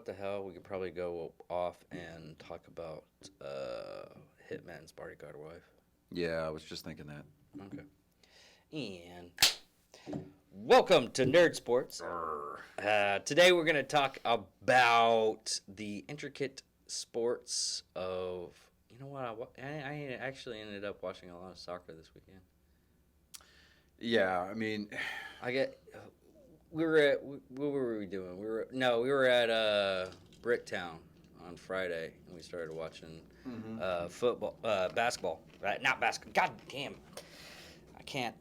what the hell? We could probably go off and talk about Hitman's Bodyguard Wife. Yeah, I was just thinking that. Okay. And welcome to Nerd Sports. Grr. Today we're going to talk about the intricate sports of. You know what? I actually ended up watching a lot of soccer this weekend. Yeah, I mean, I get. We were at. What were we doing? We were at Bricktown on Friday, and we started watching football, basketball. Right, not basketball. God damn, I can't.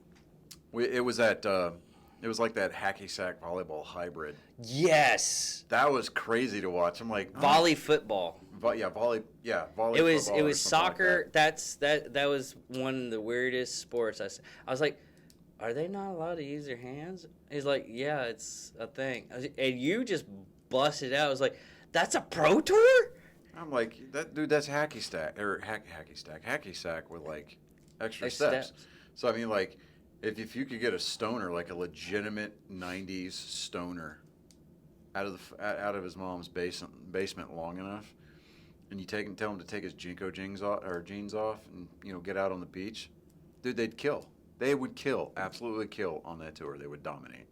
it was like that hacky sack volleyball hybrid. Yes, That was crazy to watch. I'm like, volley football. volley. It was football or something soccer. like That was one of the weirdest sports. I was like, are they not allowed to use their hands? He's like, yeah, it's a thing. And you just busted out. I was like, that's a pro tour? I'm like, that's hacky sack with like extra Like steps. steps. So I mean, like, if you could get a stoner, like a legitimate '90s stoner, out of his mom's basement long enough, and you tell him to take his Jinko jeans off, and get out on the beach, dude, they'd kill. They would kill, absolutely kill on that tour. They would dominate.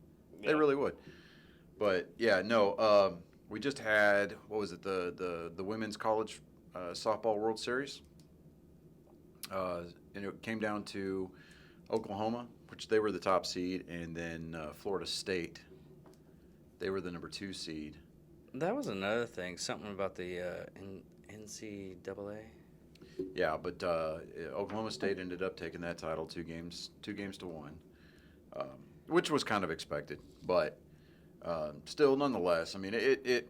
They really would. But yeah, no. We just had, what was it, the women's college softball World Series, and it came down to Oklahoma, which they were the top seed, and then Florida State, they were the number 2 seed. That was another thing. Something about the NCAA. Yeah, but Oklahoma State ended up taking that title 2 games to 1, which was kind of expected, but still, nonetheless, I mean, it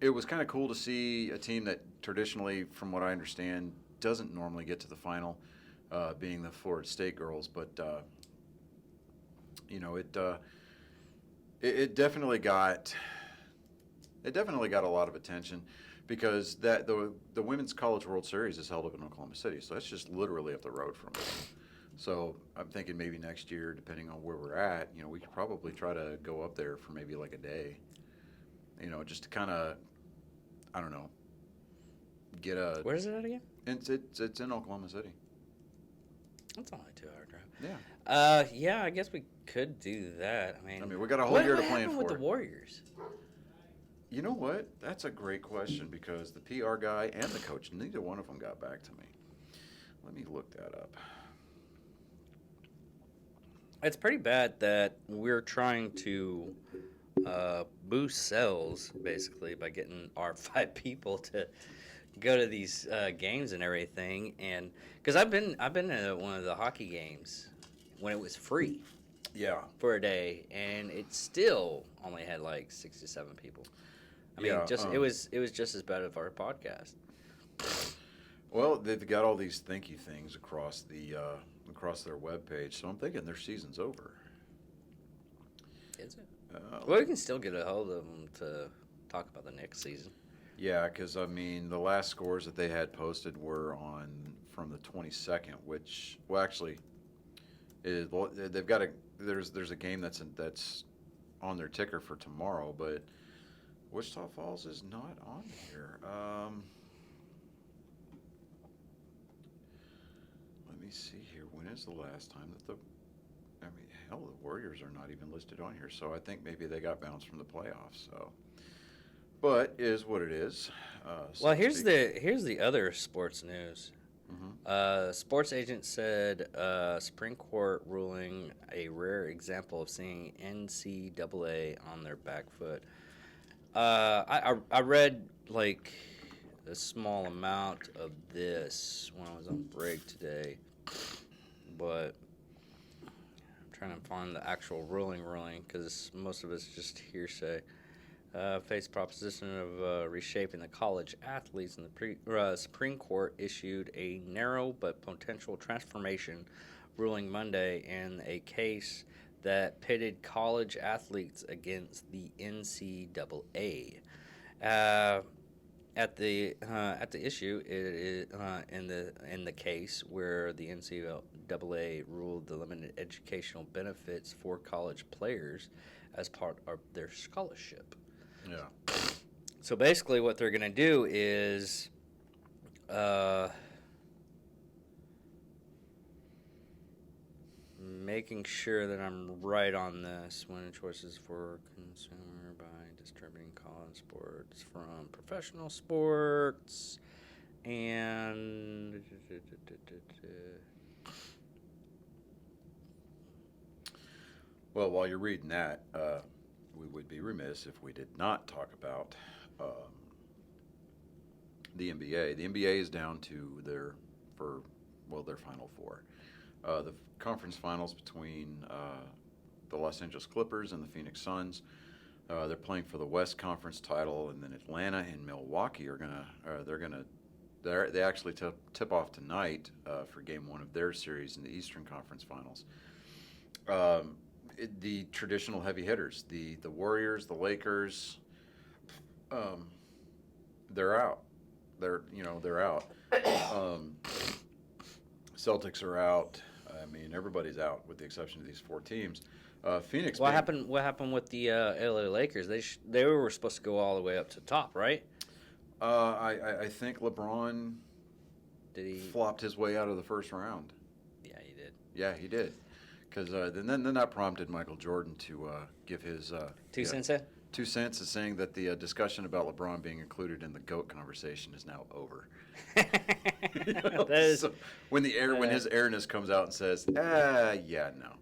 was kind of cool to see a team that traditionally, from what I understand, doesn't normally get to the final, being the Florida State girls, but it definitely got a lot of attention. Because the Women's College World Series is held up in Oklahoma City, so that's just literally up the road from us. So I'm thinking maybe next year, depending on where we're at, we could probably try to go up there for maybe like a day, just to kind of, I don't know, get a. Where is it at again? It's in Oklahoma City. That's only a 2-hour drive. Yeah. Yeah, I guess we could do that. I mean, we got a whole year to plan happened for with it. the Warriors? You know what? That's a great question because the PR guy and the coach, neither one of them got back to me. Let me look that up. It's pretty bad that we're trying to boost sales, basically, by getting our 5 people to go to these games and everything. And because I've been to one of the hockey games when it was free. Yeah. For a day, and it still only had like 6 to 7 people. I mean, it was just as bad as our podcast. Well, they've got all these thank you things across their webpage, so I'm thinking their season's over. Is it? Well, we can still get a hold of them to talk about the next season. Yeah, because I mean, the last scores that they had posted were from the 22nd, which actually they've got there's a game that's on their ticker for tomorrow, but Wichita Falls is not on here. Let me see here. When is the last time that the Warriors are not even listed on here, so I think maybe they got bounced from the playoffs. So, but is what it is. Well, here's the other sports news. Sports agent said Supreme Court ruling a rare example of seeing NCAA on their back foot. I read like a small amount of this when I was on break today, but I'm trying to find the actual ruling because most of it's just hearsay. Faced proposition of reshaping the college athletes, and the Supreme Court issued a narrow but potential transformation ruling Monday in a case that pitted college athletes against the NCAA. At the issue in the case where the NCAA ruled the limited educational benefits for college players as part of their scholarship. Yeah. So basically, what they're going to do is, making sure that I'm right on this. Winning choices for consumer by distributing college sports from professional sports and. Well, while you're reading that, we would be remiss if we did not talk about the NBA. The NBA is down to their Final Four. The conference finals between the Los Angeles Clippers and the Phoenix Suns. They're playing for the West Conference title, and then Atlanta and Milwaukee they actually tip off tonight for Game 1 of their series in the Eastern Conference Finals. The traditional heavy hitters, the Warriors, the Lakers, they're out. They're out. Celtics are out. I mean, everybody's out with the exception of these 4 teams. Phoenix. What happened? What happened with the LA Lakers? They were supposed to go all the way up to top, right? I think LeBron Did he? flopped his way out of the first round. Yeah, he did. Yeah, he did. Because then that prompted Michael Jordan to give his 2 cents in? 2 cents, is saying that the discussion about LeBron being included in the GOAT conversation is now over. That is, So when his airness comes out and says, yeah, no.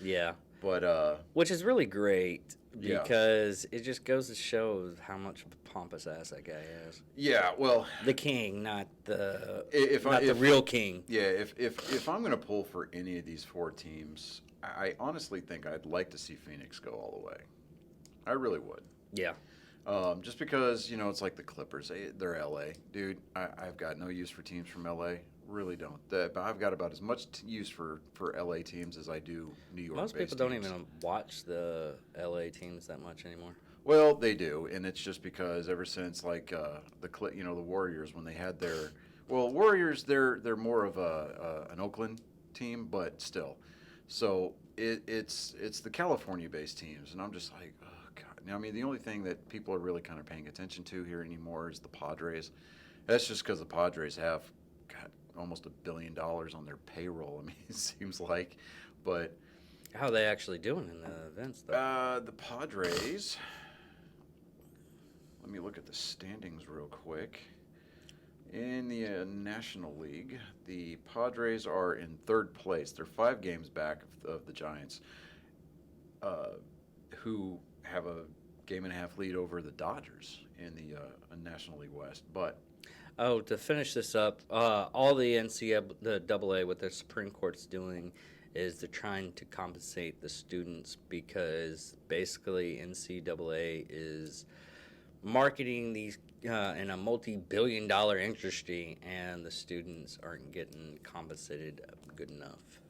yeah. But Which is really great Yeah. because it just goes to show how much of a pompous ass that guy is. yeah, well, The king, not the if the real king. yeah, if I'm going to pull for any of these 4 teams, I honestly think I'd like to see Phoenix go all the way. I really would. Yeah. Just because, it's like the Clippers. They're LA. Dude, I've got no use for teams from LA. Really don't. I've got about as much use for LA teams as I do New York. Most people don't even watch the LA teams that much anymore. Well, they do, and it's just because ever since the Warriors, when they had their Warriors, they're more of an Oakland team, but still. So it's the California-based teams, and I'm just like, oh god. Now, I mean, the only thing that people are really kind of paying attention to here anymore is the Padres. That's just because the Padres have almost $1 billion on their payroll. I mean, it seems like, but How are they actually doing in the events, though? the Padres. Let me look at the standings real quick. In the National League, the Padres are in 3rd place. They're 5 games back of the Giants, who have a game-and-a-half lead over the Dodgers in the National League West. But Oh, to finish this up, all the AA, what the Supreme Court's doing is they're trying to compensate the students because basically NCAA is marketing these in a multi-billion-dollar industry, and the students aren't getting compensated good enough.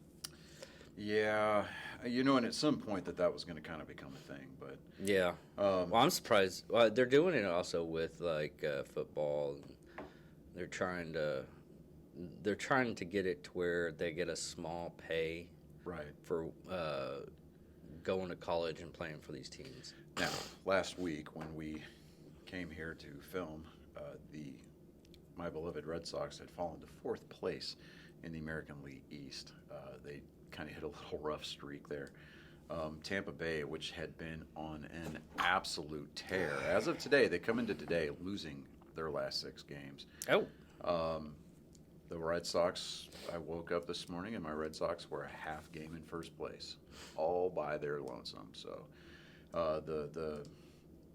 yeah, and at some point that was going to kind of become a thing. But Yeah. Well, I'm surprised. They're doing it also with football. They're trying to get it to where they get a small pay right for going to college and playing for these teams. now, last week when we came here to film, my beloved Red Sox had fallen to 4th place in the American League East. They kind of hit a little rough streak there. Tampa Bay, which had been on an absolute tear, as of today, they come into today losing their last 6 games. Oh. The Red Sox, I woke up this morning and my Red Sox were a half game in 1st place, all by their lonesome. So, of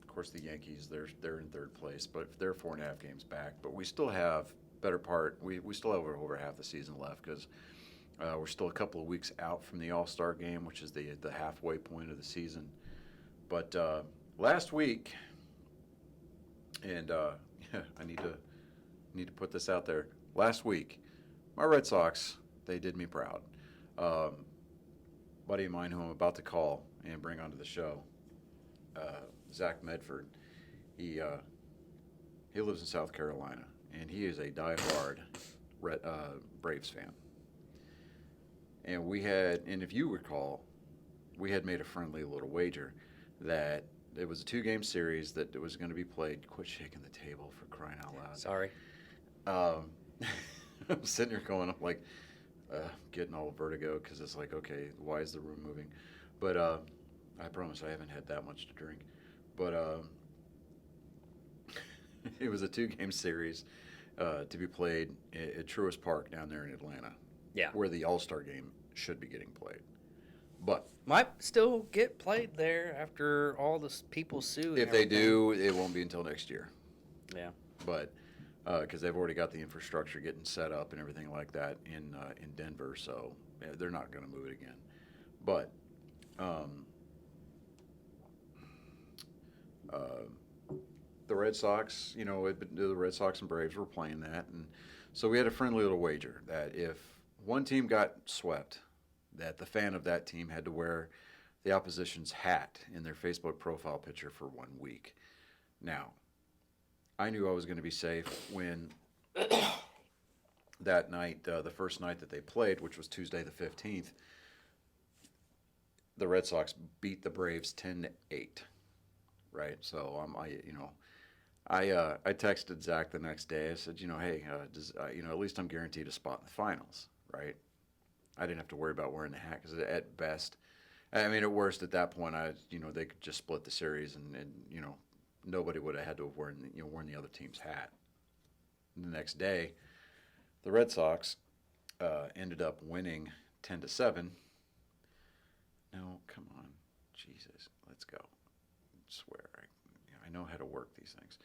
course, the Yankees, they're in 3rd place, but they're 4.5 games back. But we still have we still have over half the season left because we're still a couple of weeks out from the All-Star game, which is the halfway point of the season. But last week, and I need to put this out there. Last week, my Red Sox, they did me proud. Buddy of mine who I'm about to call and bring onto the show, Zach Medford, he lives in South Carolina, and he is a diehard Braves fan. And if you recall, we had made a friendly little wager that it was a 2-game series that was going to be played. Quit shaking the table for crying out loud. Sorry. I'm sitting here going, I'm like, getting all vertigo because it's like, okay, why is the room moving? But I promise I haven't had that much to drink. But it was a 2-game series to be played at Truist Park down there in Atlanta. Yeah. Where the All-Star game should be getting played. But might still get played there after all the people sue. If they do, it won't be until next year. Yeah. But because they've already got the infrastructure getting set up and everything like that in Denver, so they're not going to move it again. But the Red Sox, the Red Sox and Braves were playing that, and so we had a friendly little wager that if one team got swept, that the fan of that team had to wear the opposition's hat in their Facebook profile picture for 1 week. Now, I knew I was going to be safe when that night, the first night that they played, which was Tuesday the 15th, the Red Sox beat the Braves 10-8. Right, so I texted Zach the next day. I said, hey, at least I'm guaranteed a spot in the finals, right? I didn't have to worry about wearing the hat because at best, at worst at that point, they could just split the series and nobody would have had to have worn the other team's hat. The next day, the Red Sox ended up winning 10-7. No, come on, Jesus, let's go. I swear, I know how to work these things.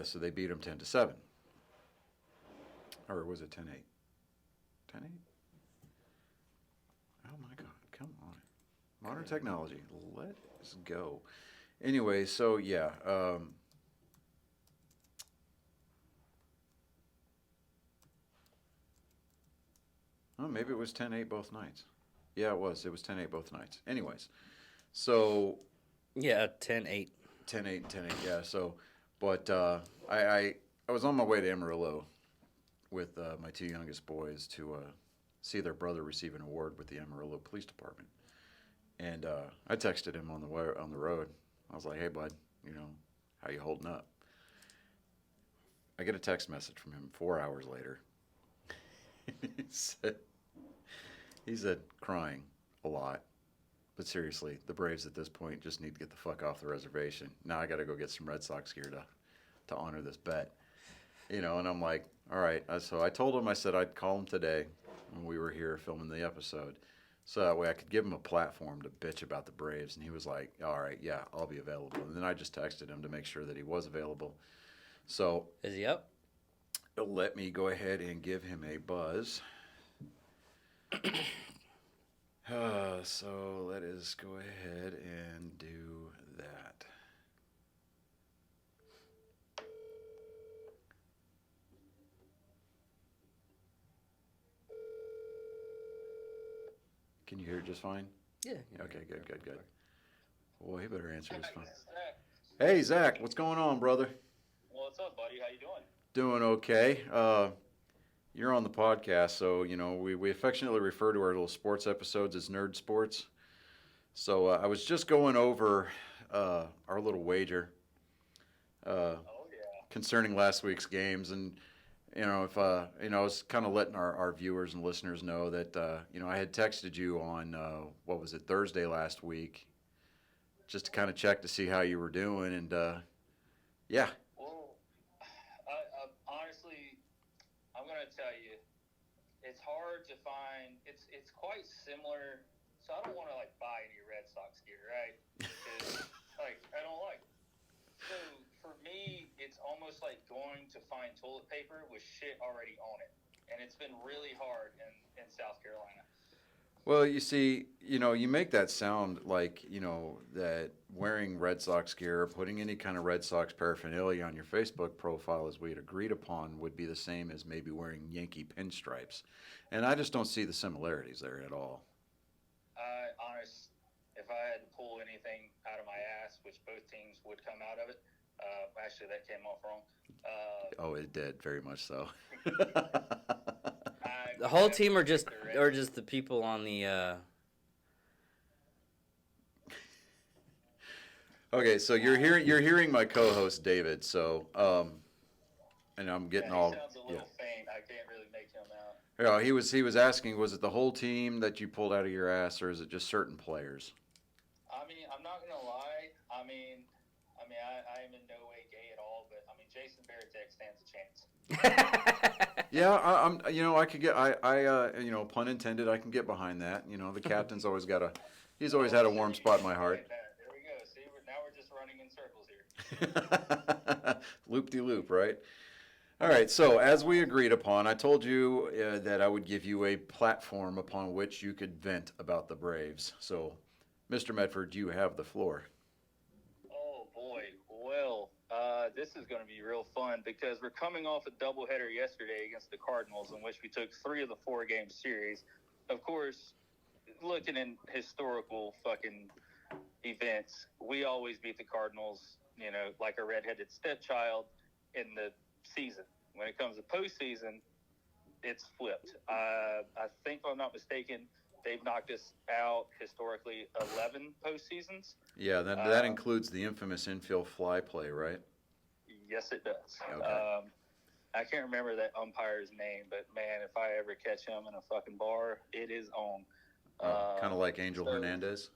So they beat them 10-7, or was it 10-8? 10-8? Oh my God, come on. Modern technology, let's go. Anyway, so yeah. Maybe it was 10-8 both nights. Yeah, it was. It was 10-8 both nights. Anyways, so. Yeah, 10-8. 10-8, 10-8, yeah. So, but I was on my way to Amarillo with my 2 youngest boys to see their brother receive an award with the Amarillo Police Department. And I texted him on the road. I was like, hey, bud, how you holding up? I get a text message from him 4 hours later. he said, crying a lot. But seriously, the Braves at this point just need to get the fuck off the reservation. Now I got to go get some Red Sox gear to honor this bet. And I'm like, all right. So I told him, I said I'd call him today when we were here filming the episode. So that way I could give him a platform to bitch about the Braves. And he was like, all right, yeah, I'll be available. And then I just texted him to make sure that he was available. So. Is he up? Let me go ahead and give him a buzz. So let us go ahead and do that. Can you hear it just fine? Yeah. Okay, good. Well, he better answer his phone. Hey, Zach, what's going on, brother? What's up, buddy? How you doing? Doing okay. You're on the podcast, so, we affectionately refer to our little sports episodes as Nerd Sports. So I was just going over our little wager concerning last week's games. And, if I was kind of letting our viewers and listeners know that, I had texted you on, Thursday last week, just to kind of check to see how you were doing. And, yeah. Well, honestly, I'm going to tell you, it's hard to find, it's quite similar. So I don't want to, buy any Red Sox gear, right? Because, I don't like it. So for me, it's almost like going to find toilet paper with shit already on it. And it's been really hard in South Carolina. Well, you see, you make that sound like, that wearing Red Sox gear or putting any kind of Red Sox paraphernalia on your Facebook profile as we had agreed upon would be the same as maybe wearing Yankee pinstripes. And I just don't see the similarities there at all. If I had to pull anything out of my ass, which both teams would come out of it, actually that came off wrong. Oh, it did, very much so. The whole team or just the people on the Okay, so you're hearing my co-host David. So and I'm getting Yeah, he all sounds a little faint. I can't really make him out. Yeah, he was asking, was it the whole team that you pulled out of your ass, or is it just certain players? I mean, I'm not gonna lie. I am in no way gay at all, but I mean, Jason Veritek stands a chance. Yeah, I'm. I could get. Pun intended. I can get behind that. The captain's always got a. He's always had a warm spot in my heart. There we go. See, now we're just running in circles here. Loop de loop, right? All right. So as we agreed upon, I told you that I would give you a platform upon which you could vent about the Braves. So, Mr. Medford, you have the floor. Oh boy. Well, this is going to be real fun because we're coming off a doubleheader yesterday against the Cardinals, in which we took 3 of the 4 game series. Of course, looking in historical fucking events, we always beat the Cardinals, like a redheaded stepchild in the season. When it comes to postseason, it's flipped. I think, if I'm not mistaken, they've knocked us out historically 11 postseasons. Yeah, that includes the infamous infield fly play, right? Yes, it does. Okay. I can't remember that umpire's name, but man, if I ever catch him in a fucking bar, it is on. Kind of like Angel Hernandez.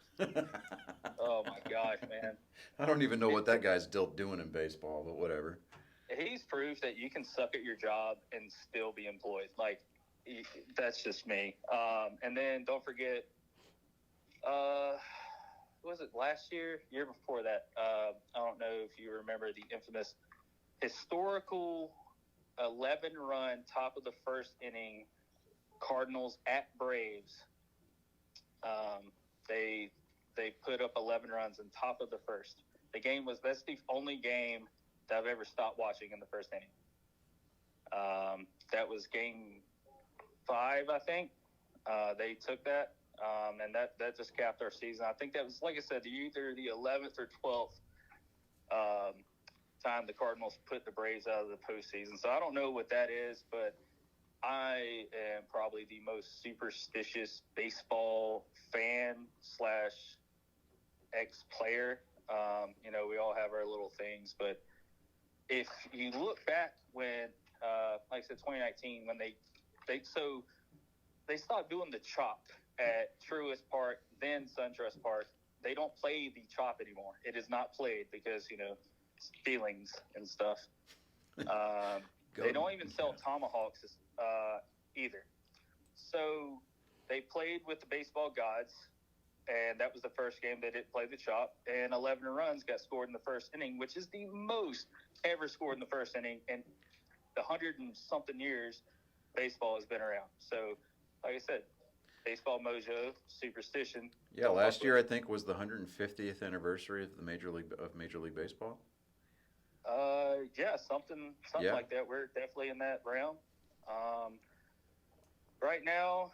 Oh my gosh, man! I don't even know what that guy's still doing in baseball, but whatever. He's proof that you can suck at your job and still be employed. Like, that's just me. And then don't forget, was it last year? Year before that? I don't know if you remember the infamous historical 11-run top of the first inning Cardinals at Braves. They put up 11 runs in top of the first. That's the only game that I've ever stopped watching in the first inning. That was game 5, I think. They took that, and that just capped our season. I think that was, like I said, either the 11th or 12th time the Cardinals put the Braves out of the postseason. So I don't know what that is, but I am probably the most superstitious baseball fan / ex-player. We all have our little things, but if you look back when, like I said, 2019, when they stopped doing the chop at Truist Park, then SunTrust Park. They don't play the chop anymore. It is not played because, feelings and stuff. They don't even sell tomahawks either. So they played with the baseball gods, and that was the first game they didn't play the chop, and 11 runs got scored in the first inning, which is the most ever scored in the first inning in the 100-and-something years baseball has been around. So, like I said, baseball mojo, superstition. Yeah, last year I think was the 150th anniversary of the Major League Baseball. Yeah, something like that. We're definitely in that realm. Right now,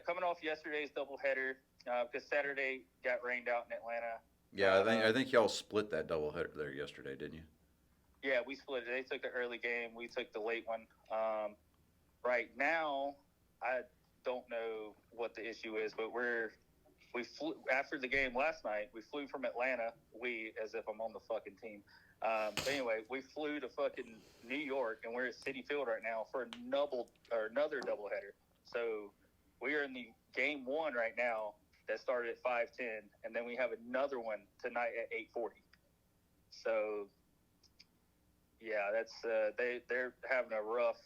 coming off yesterday's doubleheader, because Saturday got rained out in Atlanta. Yeah, I think y'all split that doubleheader there yesterday, didn't you? Yeah, we split it. They took the early game. We took the late one. Right now, I don't know what the issue is, but we flew after the game last night. We flew from Atlanta. As if I'm on the fucking team. But anyway, we flew to fucking New York, and we're at Citi Field right now for another doubleheader. So we are in the game 1 right now that started at 5:10, and then we have another one tonight at 8:40. So yeah, that's they're having a rough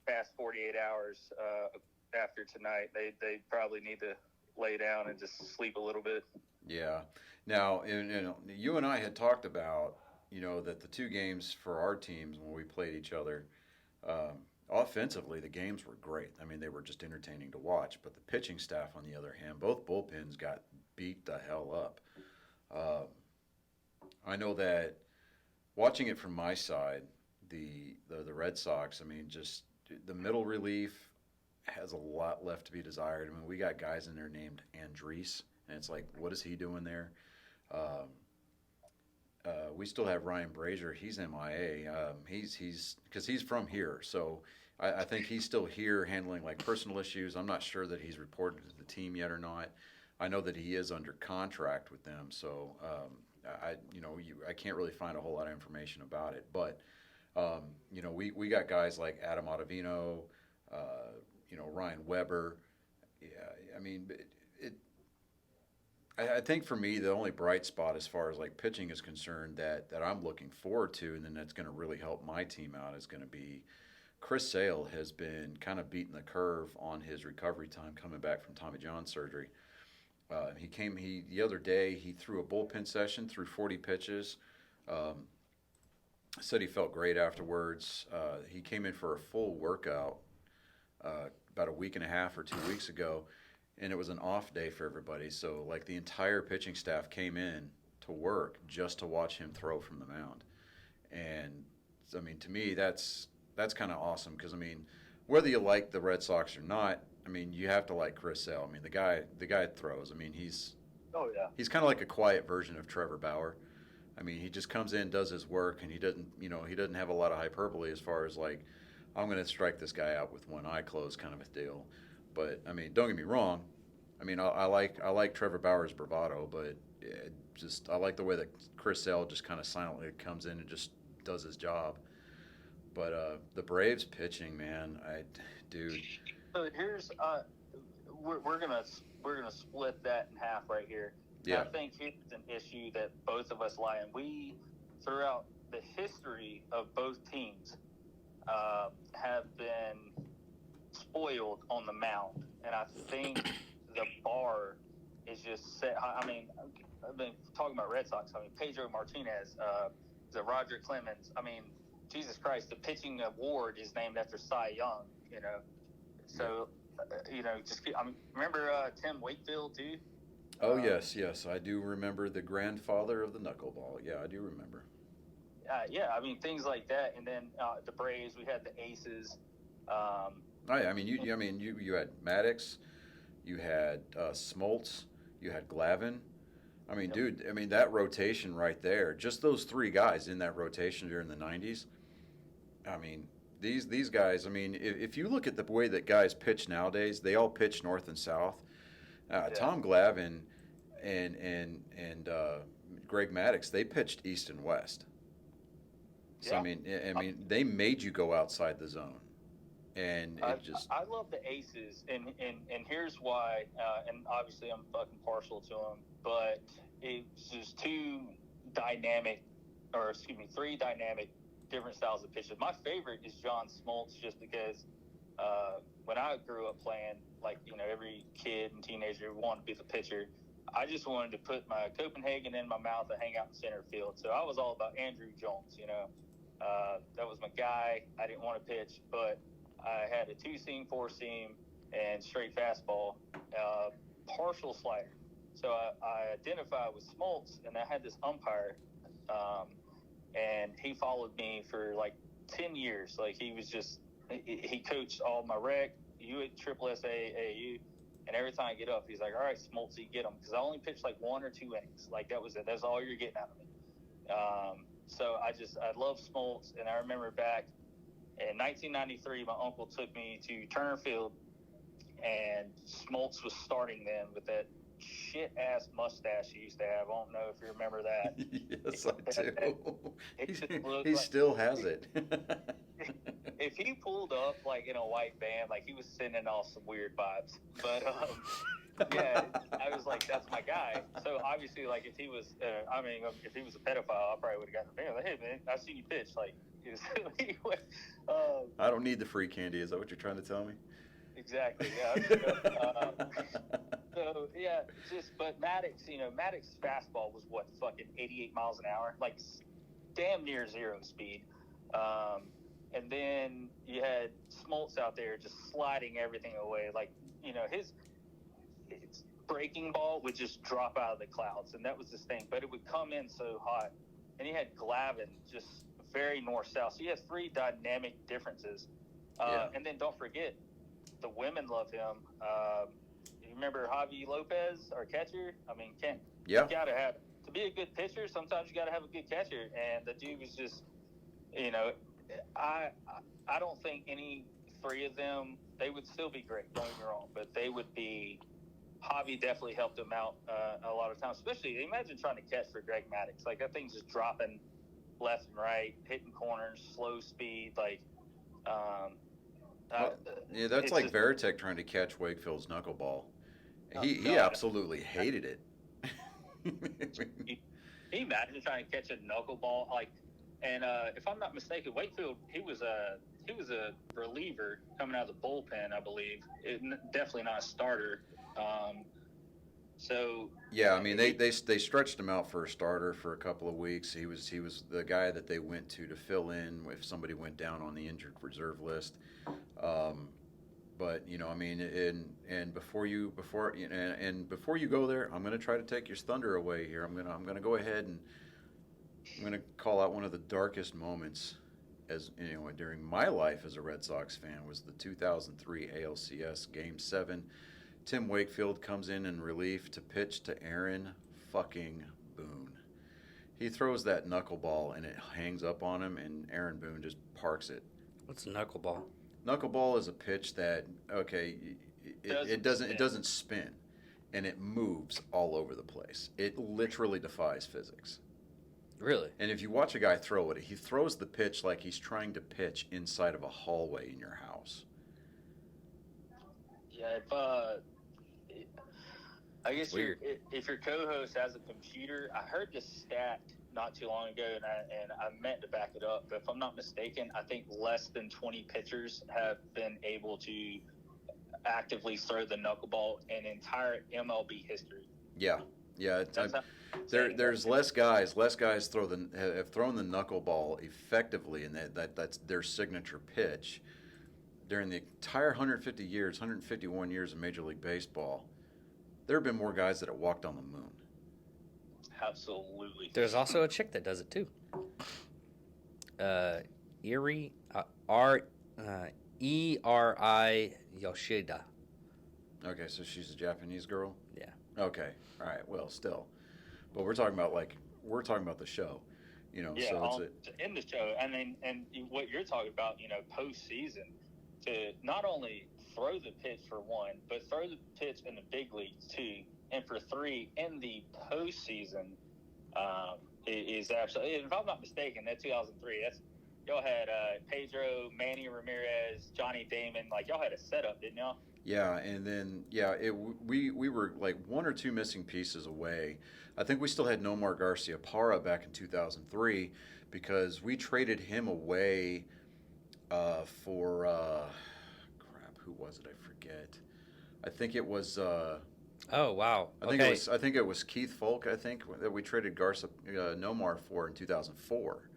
past 48 hours after tonight. They probably need to lay down and just sleep a little bit. Yeah. Now, you and I had talked about, that the 2 games for our teams when we played each other, offensively, the games were great. I mean, they were just entertaining to watch. But the pitching staff, on the other hand, both bullpens got beat the hell up. I know that watching it from my side, the Red Sox, I mean, just the middle relief has a lot left to be desired. I mean, we got guys in there named Andres, and it's like, what is he doing there? We still have Ryan Brazier. He's MIA. He's because he's from here, so I think he's still here handling like personal issues. I'm not sure that he's reported to the team yet or not. I know that he is under contract with them, so I can't really find a whole lot of information about it. But we got guys like Adam Ottavino, Ryan Weber. Yeah, I mean, I think for me the only bright spot as far as like pitching is concerned that I'm looking forward to, and then that's going to really help my team out is going to be Chris Sale has been kind of beating the curve on his recovery time coming back from Tommy John surgery. The other day he threw a bullpen session, threw 40 pitches. Um, Said he felt great afterwards. He came in for a full workout about a week and a half or 2 weeks ago, and it was an off day for everybody. So like the entire pitching staff came in to work just to watch him throw from the mound. And I mean, to me, that's kind of awesome because I mean, whether you like the Red Sox or not, I mean, you have to like Chris Sale. I mean, the guy throws. I mean, Oh yeah. he's kind of like a quiet version of Trevor Bauer. I mean, he just comes in, does his work, and he doesn't have a lot of hyperbole as far as like, I'm going to strike this guy out with one eye closed kind of a deal. But I mean, don't get me wrong. I mean, I like Trevor Bauer's bravado, but I like the way that Chris Sale just kind of silently comes in and just does his job. But the Braves pitching, man, dude. So here's we're gonna split that in half right here. Yeah. I think here's an issue that both of us lie in. We, throughout the history of both teams, have been spoiled on the mound, and I think the bar is just set. I mean, I've been talking about Red Sox. I mean, Pedro Martinez, the Roger Clemens. I mean, Jesus Christ, the pitching award is named after Cy Young. So remember Tim Wakefield too. Oh yes, I do remember the grandfather of the knuckleball. Yeah, I do remember. Yeah, I mean things like that, and then the Braves. We had the Aces. I mean, you had Maddox, you had Smoltz, you had Glavine. I mean, Yep. dude, I mean that rotation right there. Just those three guys in that rotation during the '90s. I mean, these guys. I mean, if you look at the way that guys pitch nowadays, they all pitch north and south. Tom Glavine and Greg Maddux, they pitched east and west. So Yeah. I mean, they made you go outside the zone, and I love the Aces, and here's why. And obviously, I'm fucking partial to them, but it's just three dynamic different styles of pitches. My favorite is John Smoltz, just because when I grew up playing, like, every kid and teenager wanted to be the pitcher. I just wanted to put my Copenhagen in my mouth and hang out in center field. So I was all about Andrew Jones, that was my guy. I didn't want to pitch, but I had a 2-seam, 4-seam, and straight fastball, partial slider. So I identified with Smoltz, and I had this umpire, and he followed me for like 10 years. Like, he coached all my rec, Triple SA, AAU, and every time I get up, he's like, all right, Smoltzy, get him. Because I only pitched like 1 or 2 innings. Like, that was it. That's all you're getting out of me. So I love Smoltz, and I remember back in 1993, my uncle took me to Turner Field, and Smoltz was starting then with that shit-ass mustache he used to have. I don't know if you remember that. Yes, I do. He like, still has it. If he pulled up like in a white van, like, he was sending off some weird vibes. But yeah, I was like, that's my guy. So obviously, like, if he was a pedophile, I probably would have gotten the van. Like, hey man, I seen you pitch. Like, anyway, I don't need the free candy. Is that what you're trying to tell me? exactly. Yeah. So yeah, but Maddox's fastball was what, fucking 88 miles an hour, like damn near zero speed. And then you had Smoltz out there just sliding everything away. Like, his breaking ball would just drop out of the clouds, and that was his thing. But it would come in so hot. And he had Glavine, just very north-south. So you have three dynamic differences. And then don't forget, the women love him. You remember Javi Lopez, our catcher? I mean, you got to be a good pitcher, sometimes you got to have a good catcher. And the dude was just, I don't think any three of them, they would still be great, don't get me wrong, but they would be Javi definitely helped him out a lot of times. Especially, imagine trying to catch for Greg Maddux. Like, that thing's just dropping left and right, hitting corners, slow speed. Like, Yeah, that's it's like just, Veritek trying to catch Wakefield's knuckleball. He God. absolutely hated it. Can you imagine trying to catch a knuckleball? Like, and if I'm not mistaken, Wakefield, he was a reliever coming out of the bullpen, I believe. Definitely not a starter. So Yeah, I mean they stretched him out for a starter for a couple of weeks. He was the guy that they went to fill in if somebody went down on the injured reserve list. But I mean, and before you go there, I'm going to try to take your thunder away here. I'm going to go ahead and I'm going to call out one of the darkest moments as during my life as a Red Sox fan was the 2003 ALCS Game 7. Tim Wakefield comes in relief to pitch to Aaron fucking Boone. He throws that knuckleball and it hangs up on him, and Aaron Boone just parks it. What's a knuckleball? Knuckleball is a pitch that it doesn't spin, and it moves all over the place. It literally defies physics. Really? And if you watch a guy throw it, he throws the pitch like he's trying to pitch inside of a hallway in your house. Yeah, I guess if your co-host has a computer, I heard this stat not too long ago, and I meant to back it up, but if I'm not mistaken, I think less than 20 pitchers have been able to actively throw the knuckleball in entire MLB history. Yeah. There's less guys have thrown the knuckleball effectively, and that's their signature pitch during the entire 151 years of Major League Baseball. There have been more guys that have walked on the moon. Absolutely. There's also a chick that does it too. Eri Yoshida. Okay, so she's a Japanese girl? Yeah. Okay. All right. Well, still. But we're talking about the show. Yeah, so in the show. And what you're talking about, postseason, to not only throw the pitch for one, but throw the pitch in the big leagues too, and for three in the postseason is absolutely. If I'm not mistaken, that 2003. Y'all had Pedro, Manny Ramirez, Johnny Damon. Like, y'all had a setup, didn't y'all? Yeah, and then we were like one or two missing pieces away. I think we still had Nomar Garciaparra back in 2003 because we traded him away for who was it? I forget. I think it was. Oh wow! I think it was Keith Folk. I think that we traded Nomar for in 2004.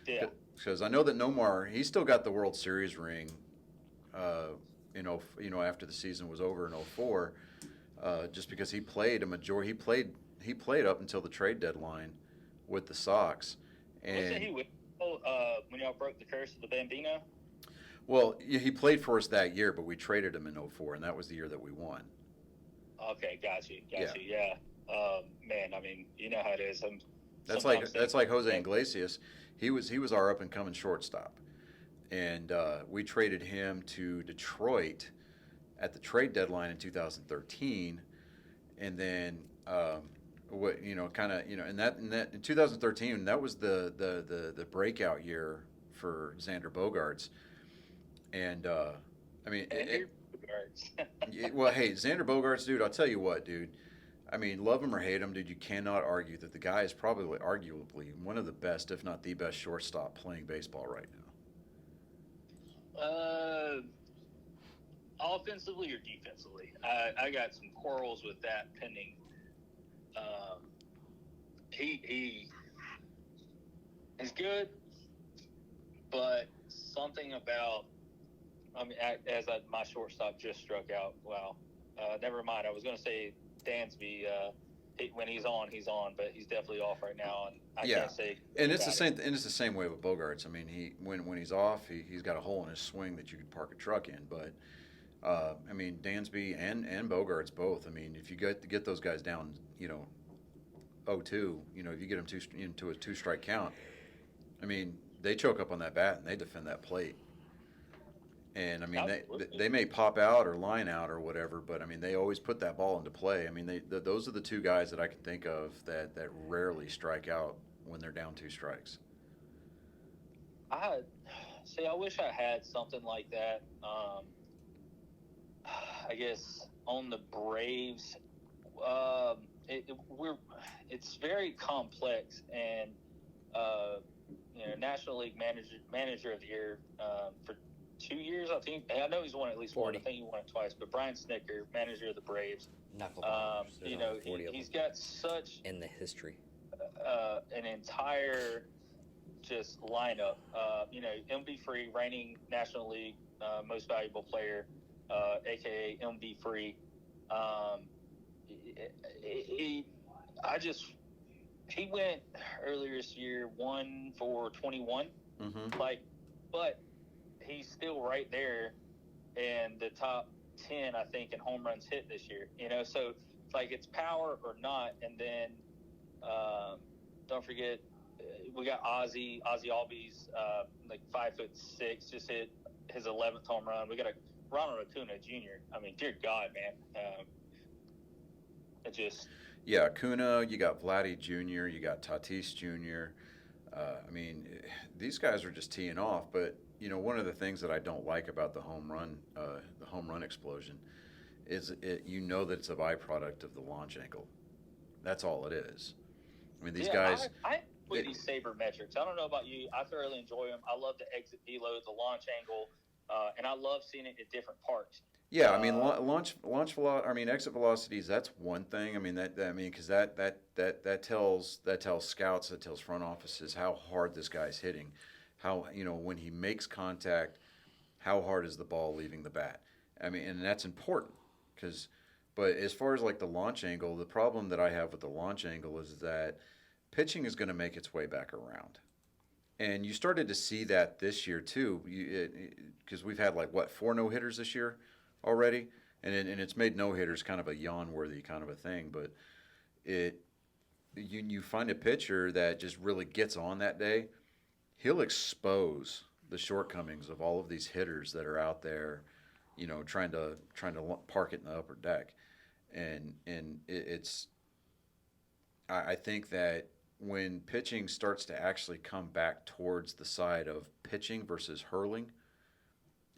Yeah. Because I know that Nomar, he still got the World Series ring. After the season was over in 2004, just because he played a majority. He played up until the trade deadline with the Sox. And wasn't he with when y'all broke the curse of the Bambino? Well, he played for us that year, but we traded him in 2004, and that was the year that we won. Okay, got you. Yeah. Man, I mean, you know how it is. That's like Jose Iglesias. He was our up and coming shortstop, and we traded him to Detroit at the trade deadline in 2013, and then in 2013 that was the breakout year for Xander Bogaerts. And well, hey, Xander Bogaerts, dude, I'll tell you what, dude. I mean, love him or hate him, dude, you cannot argue that the guy is probably arguably one of the best, if not the best, shortstop playing baseball right now. Offensively or defensively? I got some quarrels with that pending. He's good, but something about. My shortstop just struck out. Wow. Never mind. I was going to say Dansby. When he's on, but he's definitely off right now, and I can't say. And it's the same. And it's the same way with Bogaerts. I mean, when he's off, he's got a hole in his swing that you could park a truck in. But I mean, Dansby and Bogaerts both. I mean, if you get those guys down, 0-2, if you get them into a 2-strike count, I mean, they choke up on that bat and they defend that plate. And I mean, Absolutely. they may pop out or line out or whatever, but I mean, they always put that ball into play. I mean, those are the two guys that I can think of that rarely strike out when they're down two strikes. I see. I wish I had something like that. I guess on the Braves, we're it's very complex, and National League manager of the year for 2 years. I think I know he's won at least 40. one. I think he won it twice. But Brian Snicker, manager of the Braves, Knuckleballers. he's got such in the history. an entire just lineup. MB Free, reigning National League most valuable player, aka MB Free. He, I just he went earlier this year 1 for 21. Mm-hmm. But he's still right there in the top 10, I think, in home runs hit this year. So it's power or not. And then don't forget we got Ozzy Albies, 5'6", just hit his 11th home run. We got a Ronald Acuna Jr. I mean, dear God, man. Yeah, Acuna, you got Vladdy Jr., you got Tatis Jr. I mean, these guys are just teeing off. But one of the things that I don't like about the home run explosion, is that it's a byproduct of the launch angle. That's all it is. I mean, these guys. I enjoy these sabermetrics. I don't know about you. I thoroughly enjoy them. I love the exit deload, the launch angle, and I love seeing it at different parts. Yeah, I mean, launch velocity. I mean, exit velocities. That's one thing. I mean, because that tells scouts, that tells front offices how hard this guy's hitting, how when he makes contact, how hard is the ball leaving the bat. I mean, and that's important but as far as the launch angle, the problem that I have with the launch angle is that pitching is going to make its way back around, and you started to see that this year too, because we've had 4 no-hitters this year already, and it's made no-hitters kind of a yawn-worthy kind of a thing. But you find a pitcher that just really gets on that day, he'll expose the shortcomings of all of these hitters that are out there, trying to park it in the upper deck, and I think that when pitching starts to actually come back towards the side of pitching versus hurling,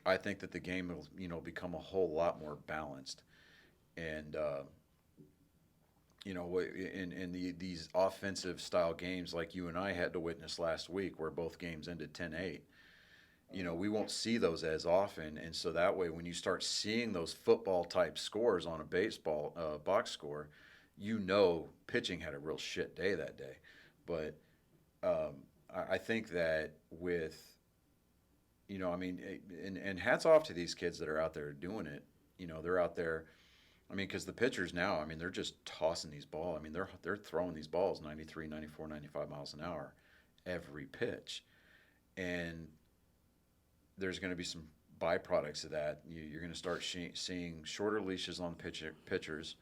I think that the game will, become a whole lot more balanced, and in these offensive style games like you and I had to witness last week, where both games ended 10-8, we won't see those as often, and so that way, when you start seeing those football type scores on a baseball box score, pitching had a real shit day that day. But I think that with and hats off to these kids that are out there doing it. They're out there. I mean, because the pitchers now, I mean, they're just tossing these balls. I mean, they're throwing these balls 93, 94, 95 miles an hour every pitch. And there's going to be some byproducts of that. You're going to start seeing shorter leashes on pitchers.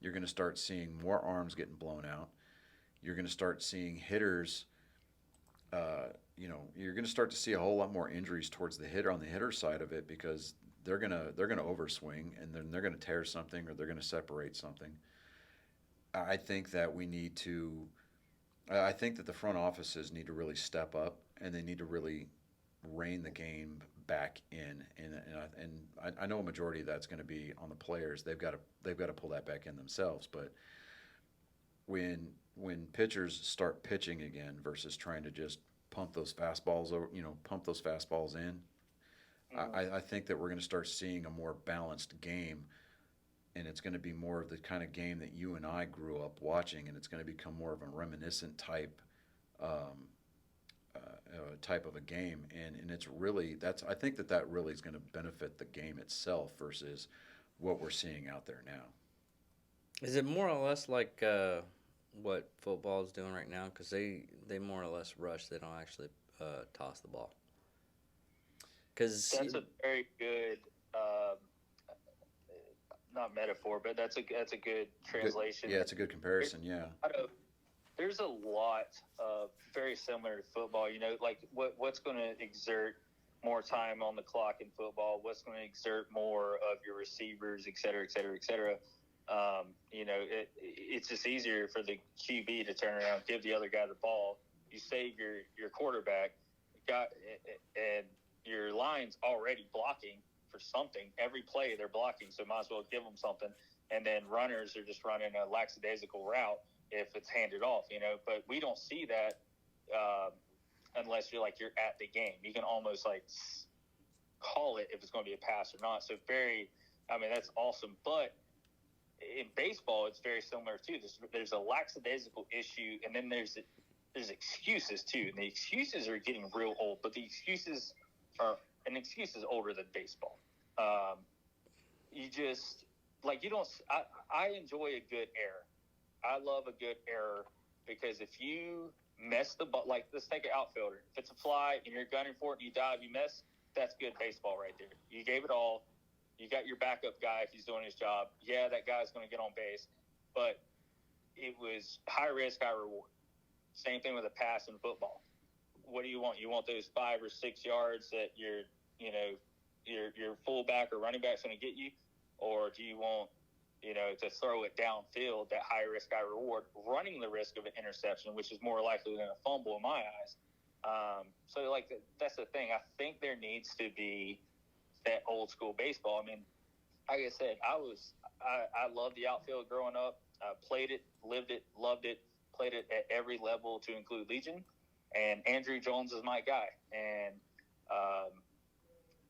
You're going to start seeing more arms getting blown out. You're going to start seeing hitters you're going to start to see a whole lot more injuries towards the hitter on the hitter side of it, because they're going to overswing, and then they're going to tear something, or they're going to separate something. I think that I think that the front offices need to really step up, and they need to really rein the game back in. And I know a majority of that's going to be on the players. They've got to pull that back in themselves. But when pitchers start pitching again versus trying to just pump those fastballs in, I think that we're going to start seeing a more balanced game, and it's going to be more of the kind of game that you and I grew up watching, and it's going to become more of a reminiscent type of a game, and it's really I think that really is going to benefit the game itself versus what we're seeing out there now. Is it more or less like what football is doing right now? Because they more or less rush. They don't actually toss the ball. That's a very good, not metaphor, but that's a good translation. Yeah, it's a good comparison. Yeah. There's a lot of very similar to football. What's going to exert more time on the clock in football, what's going to exert more of your receivers, et cetera, et cetera, et cetera. It's just easier for the QB to turn around, give the other guy the ball. You save your quarterback, and your line's already blocking for something. Every play they're blocking, so might as well give them something. And then runners are just running a lackadaisical route if it's handed off, But we don't see that unless you're at the game. You can almost call it if it's going to be a pass or not. So that's awesome. But in baseball, it's very similar too. There's a lackadaisical issue, and then there's excuses too. And the excuses are getting real old, but an excuse is older than baseball. I enjoy a good error. I love a good error because if you mess the ball, let's take an outfielder. If it's a fly and you're gunning for it and you dive, you miss, that's good baseball right there. You gave it all. You got your backup guy if he's doing his job. Yeah, that guy's going to get on base, but it was high risk, high reward. Same thing with a pass in football. What do you want? You want those 5 or 6 yards that your fullback or running back's going to get you, or do you want to throw it downfield, that high risk, high reward, running the risk of an interception, which is more likely than a fumble in my eyes. That's the thing. I think there needs to be that old school baseball. I mean, like I said, I loved the outfield growing up. Played it, lived it, loved it, played it at every level to include Legion. And Andrew Jones is my guy. And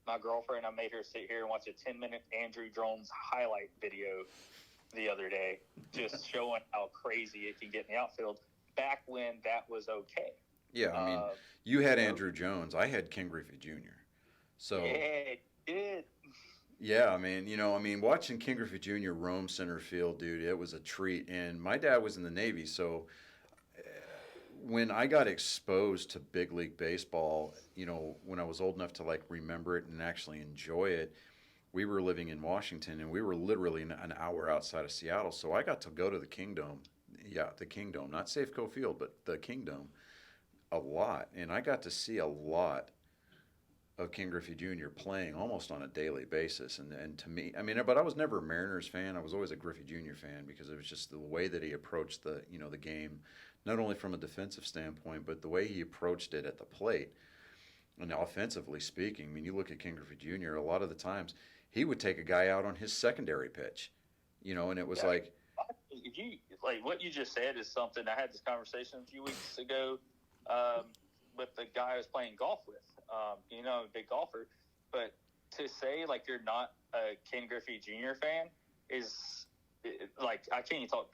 my girlfriend, I made her sit here and watch a 10-minute Andrew Jones highlight video the other day, just showing how crazy it can get in the outfield back when that was okay. Yeah, I mean, you had Andrew Jones. I had Ken Griffey Jr. So yeah, it did. Yeah, I mean, watching Ken Griffey Jr. roam center field, dude, it was a treat. And my dad was in the Navy, so when I got exposed to big league baseball, when I was old enough to remember it and actually enjoy it, we were living in Washington and we were literally an hour outside of Seattle. So I got to go to the Kingdome. Yeah, the Kingdome, not Safeco Field, but the Kingdome a lot. And I got to see a lot of Ken Griffey Jr. playing almost on a daily basis. And to me, but I was never a Mariners fan. I was always a Griffey Jr. fan because it was just the way that he approached the game, not only from a defensive standpoint, but the way he approached it at the plate. And offensively speaking, I mean, you look at Ken Griffey Jr., a lot of the times he would take a guy out on his secondary pitch, and it was what you just said is something. I had this conversation a few weeks ago with the guy I was playing golf with. I'm a big golfer, but to say you're not a Ken Griffey Jr. fan is I can't even talk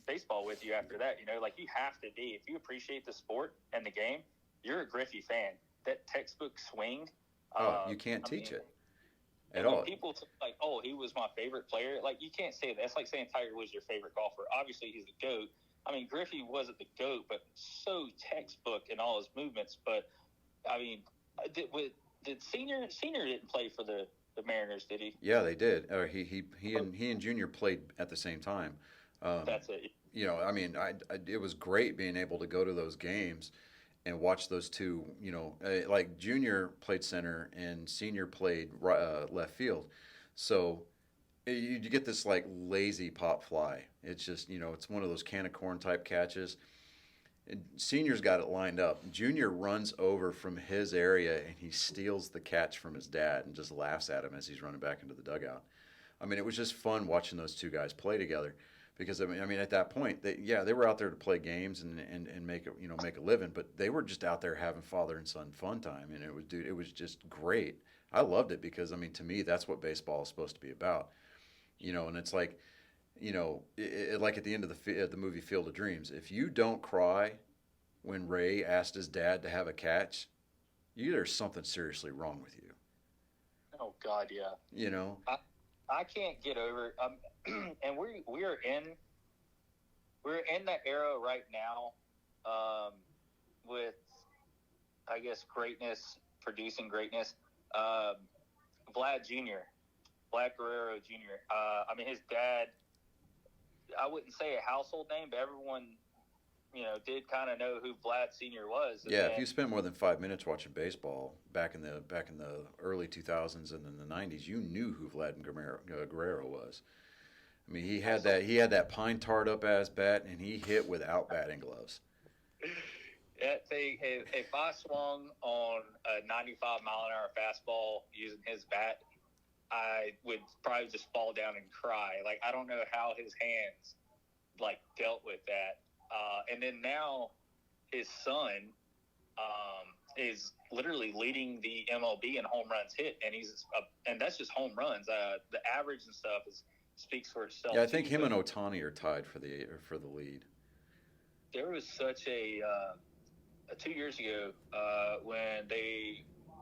baseball with you after that. You have to be. If you appreciate the sport and the game, you're a Griffey fan. That textbook swing. You can't teach it at when all. People he was my favorite player. You can't say that. It's like saying Tiger was your favorite golfer. Obviously, he's the GOAT. I mean, Griffey wasn't the GOAT, but so textbook in all his movements. But I mean, did Senior didn't play for the Mariners, did he? Yeah, they did. He and Junior played at the same time. That's it. It was great being able to go to those games and watch those two. Junior played center and Senior played left field. So you get this lazy pop fly. It's just it's one of those can of corn type catches. And Senior's got it lined up. Junior runs over from his area and he steals the catch from his dad and just laughs at him as he's running back into the dugout. I mean, it was just fun watching those two guys play together because at that point, they were out there to play games and make a living, but they were just out there having father and son fun time, and it was just great. I loved it because to me, that's what baseball is supposed to be about, and it's like at the end of the movie Field of Dreams, if you don't cry when Ray asked his dad to have a catch, there's something seriously wrong with you. Oh God, yeah. I can't get over. And we're in that era right now, with I guess greatness producing greatness. Vlad Guerrero Jr. His dad. I wouldn't say a household name, but everyone, did kind of know who Vlad Senior was. And Yeah, then, if you spent more than 5 minutes watching baseball back in the early 2000s and in the 90s, you knew who Vlad Guerrero was. I mean, he had that pine tarred up ass bat, and he hit without batting gloves. that thing, if I swung on a 95-mile-an-hour fastball using his bat, I would probably just fall down and cry. Like, I don't know how his hands, like, dealt with that. And then now his son is literally leading the MLB in home runs hit, and that's just home runs. The average and stuff speaks for itself. Yeah, I think him and Ohtani are tied for the lead. There was such a 2 years ago when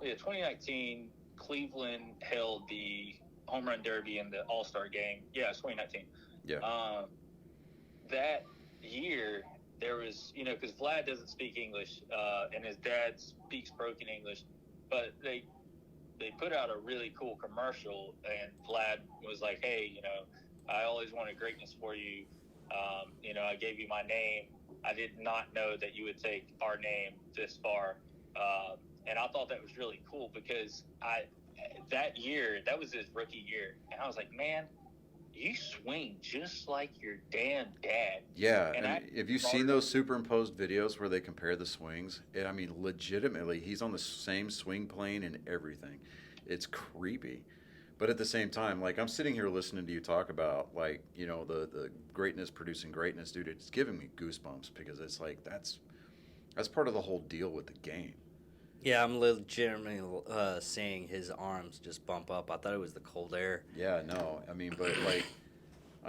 2019 Cleveland held the home run derby in the All-Star game. Yeah, it's 2019. Yeah. That year there was, because Vlad doesn't speak English and his dad speaks broken English, but they put out a really cool commercial, and Vlad was like, hey, I always wanted greatness for you. I gave you my name. I did not know that you would take our name this far. And I thought that was really cool because that year, that was his rookie year. And I was like, man, you swing just like your damn dad. Yeah, and have you seen those superimposed videos where they compare the swings? I mean, legitimately, he's on the same swing plane and everything. It's creepy. But at the same time, like, I'm sitting here listening to you talk about, like, the greatness producing greatness, dude. It's giving me goosebumps because it's like that's part of the whole deal with the game. Yeah, I'm legitimately seeing his arms just bump up. I thought it was the cold air. Yeah, no, I mean, but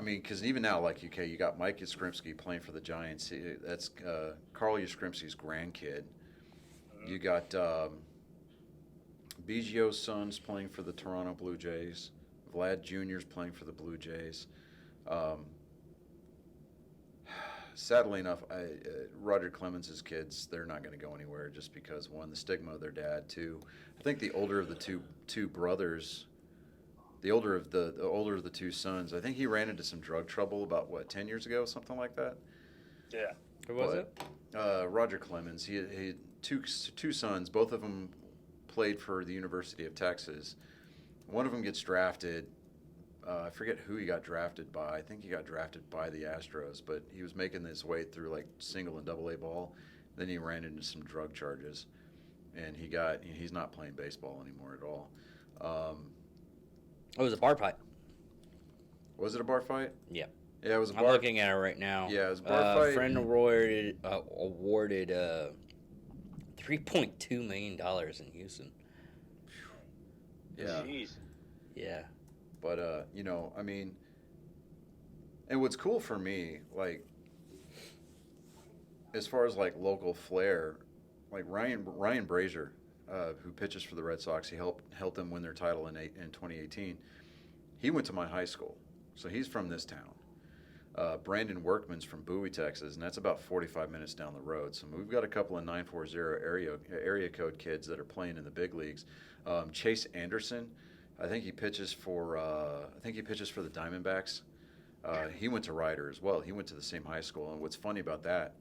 because even now, like, okay, you got Mike Yastrzemski playing for the Giants. That's Carl Yastrzemski's grandkid. You got Biggio's son's playing for the Toronto Blue Jays. Vlad Jr.'s playing for the Blue Jays. Sadly enough, Roger Clemens' kids, they're not going to go anywhere just because, one, the stigma of their dad, two, I think the older of the two brothers, the older of the two sons, I think he ran into some drug trouble about 10 years ago, something like that. Yeah. Who was it? Roger Clemens. He had two sons. Both of them played for the University of Texas. One of them gets drafted. I forget who he got drafted by. I think he got drafted by the Astros, but he was making his way through like single and double A ball. Then he ran into some drug charges, and he's not playing baseball anymore at all. It was a bar fight. Was it a bar fight? Yeah. Yeah, it was a I'm bar. looking at it right now. Yeah, it was a bar fight. Friend awarded $3.2 million in Houston. Yeah. Jeez. Yeah. But, I mean, and what's cool for me, like, as far as, like, local flair, like Ryan Brazier, who pitches for the Red Sox, he helped them win their title in 2018. He went to my high school, so he's from this town. Brandon Workman's from Bowie, Texas, and that's about 45 minutes down the road. So we've got a couple of 940 area code kids that are playing in the big leagues. Chase Anderson, I think he pitches for the Diamondbacks. He went to Ryder as well. He went to the same high school. And what's funny about that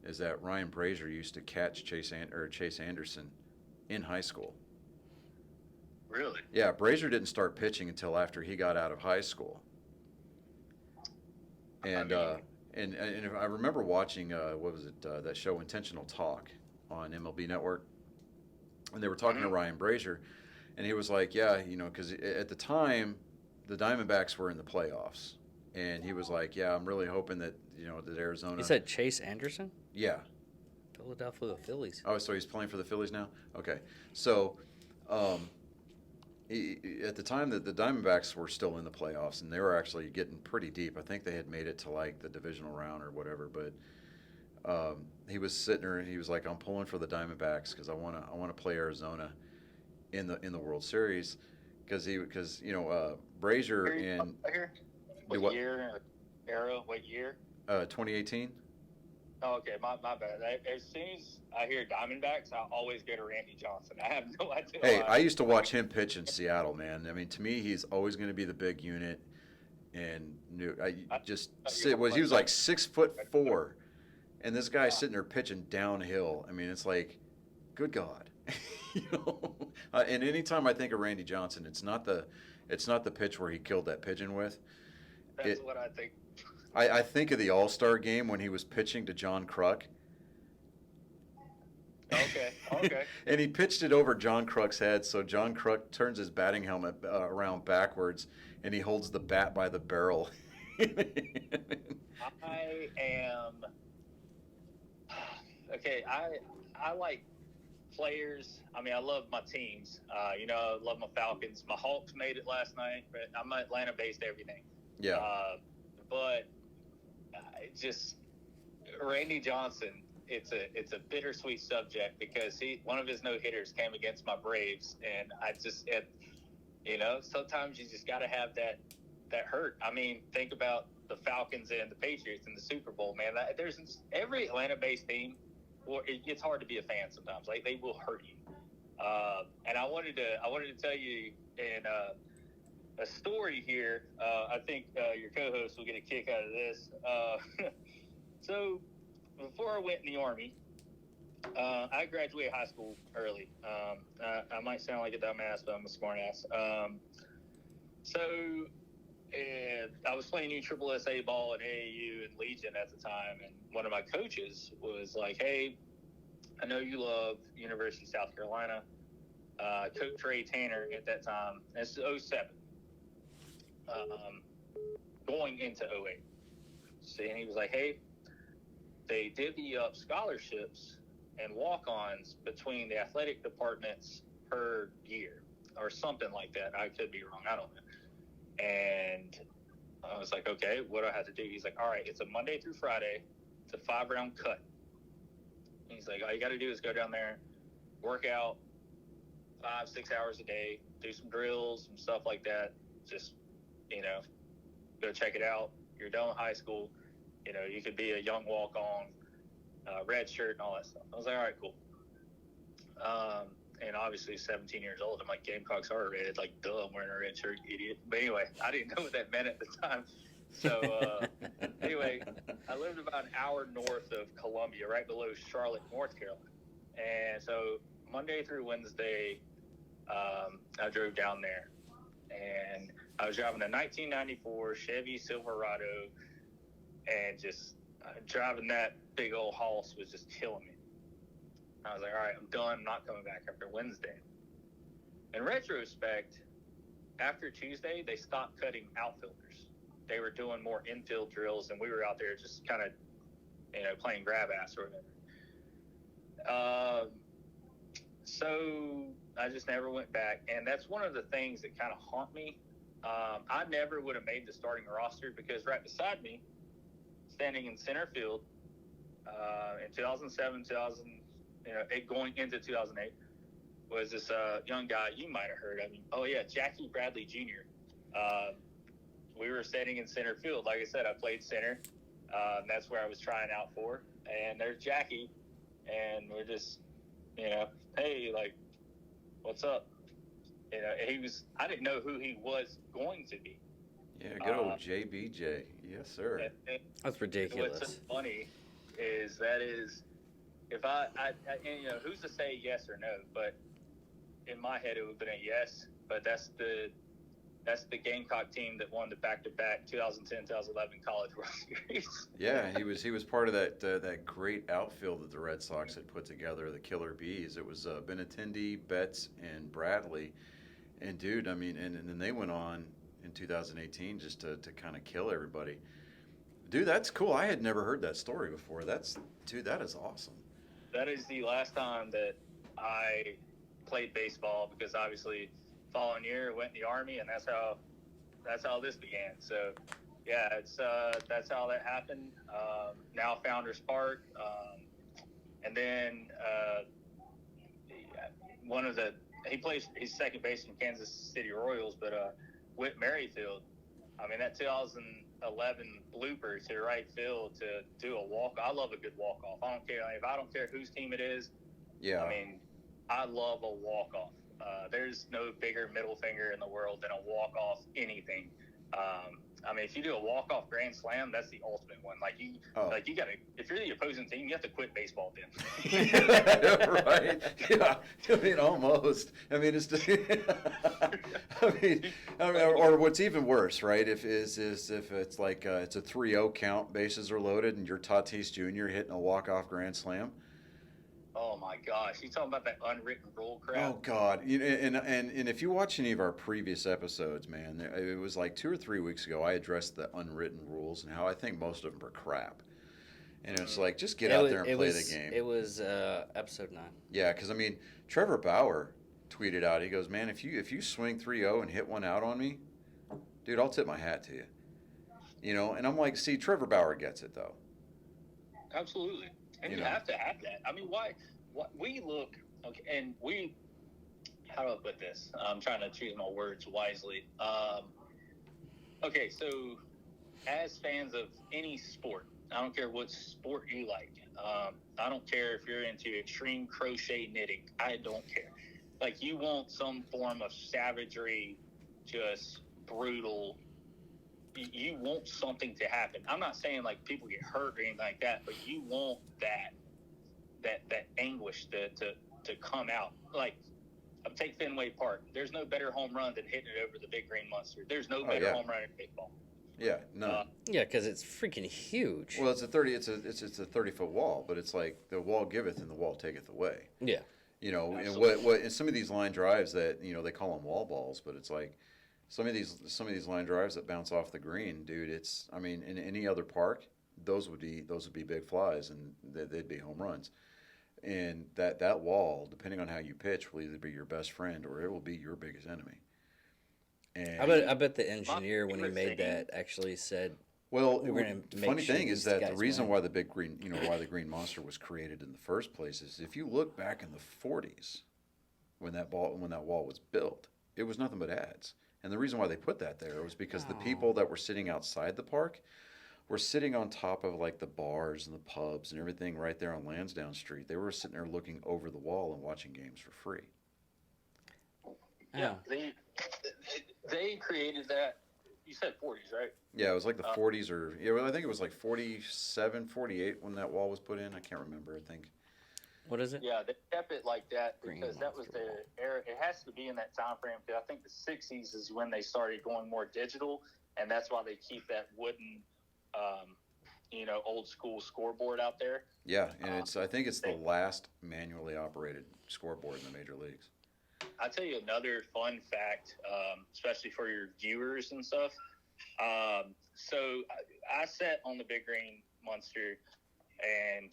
is that Ryan Brazier used to catch Chase Anderson in high school. Really? Yeah, Brazier didn't start pitching until after he got out of high school. And and if I remember watching what was it that show Intentional Talk on MLB Network, and they were talking to Ryan Brazier, and he was like, yeah, because at the time the Diamondbacks were in the playoffs, and he was like, yeah, I'm really hoping that that Arizona. You said Chase Anderson? Yeah. Philadelphia Phillies. Oh, so he's playing for the Phillies now? Okay, so. At the time that the Diamondbacks were still in the playoffs, and they were actually getting pretty deep. I think they had made it to like the divisional round or whatever. But he was sitting there, and he was like, "I'm pulling for the Diamondbacks because I want to play Arizona in the World Series because Brazier and what year? Era? What year? 2018. Oh, okay, my bad. As soon as I hear Diamondbacks, I always go to Randy Johnson. I have no idea. Hey, I used to watch him pitch in Seattle, man. I mean, to me, he's always going to be the big unit. And he was like 6'4", and this guy's sitting there pitching downhill. I mean, it's like, good God. You know, and anytime I think of Randy Johnson, it's not the pitch where he killed that pigeon with. That's what I think. I think of the All-Star game when he was pitching to John Kruk. Okay. And he pitched it over John Kruk's head, so John Kruk turns his batting helmet around backwards, and he holds the bat by the barrel. I am okay. I like players. I mean, I love my teams. I love my Falcons. My Hawks made it last night, but I'm Atlanta-based everything. Yeah. But just Randy Johnson. It's a bittersweet subject because one of his no hitters came against my Braves, and sometimes you just got to have that hurt. I mean, think about the Falcons and the Patriots in the Super Bowl, man. There's every Atlanta-based team. It's hard to be a fan sometimes. Like, they will hurt you. And I wanted to tell you in a story here. I think your co-host will get a kick out of this. So before I went in the Army, I graduated high school early. I might sound like a dumbass, but I'm a smart ass. I was playing USSSA ball at AAU and Legion at the time, and one of my coaches was like, "Hey, I know you love University of South Carolina." Coach Ray Tanner at that time, this is 07, going into 08. So, and he was like, "Hey, they divvy up scholarships and walk-ons between the athletic departments per year," or something like that. I could be wrong. I don't know. And I was like, "Okay, what do I have to do?" He's like, "All right, it's a Monday through Friday. It's a 5-round cut." And he's like, "All you got to do is go down there, work out 5-6 hours a day, do some drills and stuff like that. Just, go check it out. You're done with high school. You could be a young walk-on, red shirt and all that stuff." I was like, "All right, cool." And obviously 17 years old, I'm like, Gamecocks are red. Like, duh, I'm wearing a red shirt, idiot. But anyway, I didn't know what that meant at the time. So anyway, I lived about an hour north of Columbia, right below Charlotte, North Carolina. And so Monday through Wednesday, I drove down there. And I was driving a 1994 Chevy Silverado, and just driving that big old hoss was just killing me. I was like, all right, I'm done. I'm not coming back after Wednesday. In retrospect, after Tuesday, they stopped cutting outfielders. They were doing more infield drills, and we were out there just kind of, playing grab ass or whatever. So I just never went back, and that's one of the things that kind of haunt me. I never would have made the starting roster because right beside me, standing in center field, in 2007, going into 2008, was this young guy you might have heard of. Jackie Bradley Jr. We were standing in center field. Like I said, I played center. That's where I was trying out for. And there's Jackie, and we're just, hey, like, what's up? I didn't know who he was going to be. Yeah, good old JBJ. Yes, sir. That's ridiculous. What's so funny is if who's to say yes or no? But in my head, it would have been a yes. But that's the Gamecock team that won the back-to-back 2010, 2011 College World Series. Yeah, he was part of that great outfield that the Red Sox had put together, the Killer Bees. It was Benintendi, Betts, and Bradley. And dude, I mean, and then they went on in 2018 just to kind of kill everybody. Dude, that's cool. I had never heard that story before. That is awesome. That is the last time that I played baseball because obviously following year went in the Army, and that's how this began. So yeah, that's how that happened. Now Founders Park, and then he plays his second base in Kansas City Royals, but Whit Merrifield. I mean, that 2011 blooper to right field to do a walk. I love a good walk off. I don't care whose team it is. Yeah. I mean, I love a walk off. There's no bigger middle finger in the world than a walk off anything. I mean, if you do a walk-off grand slam, that's the ultimate one. Like you gotta. If you're the opposing team, you have to quit baseball then. Right? Yeah. I mean, almost. I mean, it's. Or what's even worse, right? If it's like it's a 3-0 count, bases are loaded, and you're Tatis Jr. hitting a walk-off grand slam. Oh my gosh, you talking about that unwritten rule crap? Oh God! And if you watch any of our previous episodes, man, it was like 2 or 3 weeks ago. I addressed the unwritten rules and how I think most of them are crap. And it's like, just get out there and play the game. It was episode 9. Yeah, because I mean, Trevor Bauer tweeted out. He goes, "Man, if you swing 3-0 and hit one out on me, dude, I'll tip my hat to you." You know, and I'm like, see, Trevor Bauer gets it though. Absolutely. And you have to have that. I mean, why we look, okay, and we, how do I put this? I'm trying to choose my words wisely. Okay, so as fans of any sport, I don't care what sport you like. I don't care if you're into extreme crochet knitting. I don't care. Like, you want some form of savagery, just brutal. You want something to happen. I'm not saying like people get hurt or anything like that, but you want that anguish to come out. Like, I'm take Fenway Park. There's no better home run than hitting it over the big green monster. There's no better home run in baseball. Yeah, no. Yeah, because it's freaking huge. Well, it's a 30-foot wall, but it's like the wall giveth and the wall taketh away. Yeah. You know, Absolutely. and what in some of these line drives that, you know, they call them wall balls, but it's like some of these line drives that bounce off the green, dude. It's, I mean, in any other park, those would be big flies, and they'd be home runs. And that wall, depending on how you pitch, will either be your best friend or it will be your biggest enemy. And I bet the engineer, when he made that, actually said, well, we're gonna the make funny sure thing is these that the guys reason win. why the big green, you know, why the green monster was created in the first place is if you look back in the 40s when that wall was built, it was nothing but ads. And the reason why they put that there was because the people that were sitting outside the park were sitting on top of like the bars and the pubs and everything right there on Lansdowne Street. They were sitting there looking over the wall and watching games for free. Yeah, they created that. You said 40s, right? Yeah, it was like the 40s or, yeah, well, I think it was like 47, 48 when that wall was put in. I can't remember, I think. What is it? Yeah, they kept it like that Green because that was monster the era. It has to be in that time frame. I think the 60s is when they started going more digital, and that's why they keep that wooden, old school scoreboard out there. Yeah, and I think it's the last manually operated scoreboard in the major leagues. I'll tell you another fun fact, especially for your viewers and stuff. So I sat on the Big Green Monster in